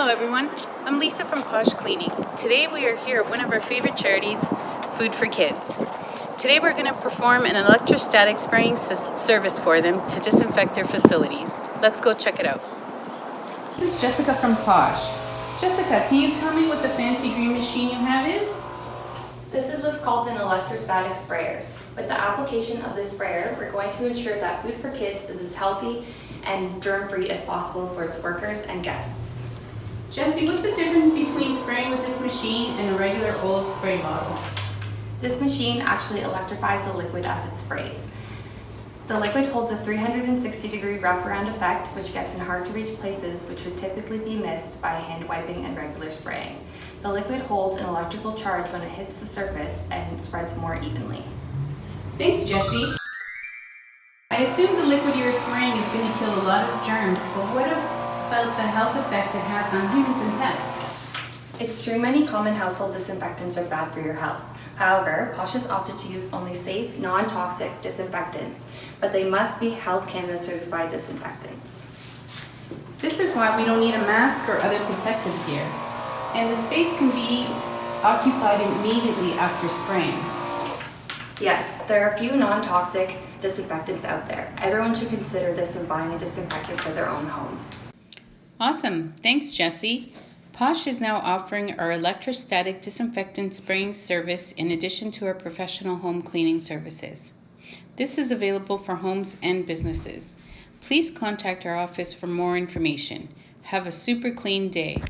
Hello everyone, I'm Lisa from POSH Cleaning. Today we are here at one of our favorite charities, Food for Kids. Today we're going to perform an electrostatic spraying service for them to disinfect their facilities. Let's go check it out. This is Jessica from POSH. Jessica, can you tell me what the fancy green machine you have is? This is what's called an electrostatic sprayer. With the application of this sprayer, we're going to ensure that Food for Kids is as healthy and germ-free as possible for its workers and guests. Jessie, what's the difference between spraying with this machine and a regular old spray bottle? This machine actually electrifies the liquid as it sprays. The liquid holds a 360-degree wraparound effect, which gets in hard-to-reach places which would typically be missed by hand wiping and regular spraying. The liquid holds an electrical charge when it hits the surface and spreads more evenly. Thanks, Jessie. I assume the liquid you're spraying is going to kill a lot of germs, but what about the health effects it has on humans and pets? It's true many common household disinfectants are bad for your health. However, POSH has opted to use only safe, non-toxic disinfectants, but they must be Health Canada certified disinfectants. This is why we don't need a mask or other protective gear, and the space can be occupied immediately after spraying. Yes, there are a few non-toxic disinfectants out there. Everyone should consider this when buying a disinfectant for their own home. Awesome, thanks Jessie. POSH is now offering our electrostatic disinfectant spraying service in addition to our professional home cleaning services. This is available for homes and businesses. Please contact our office for more information. Have a super clean day.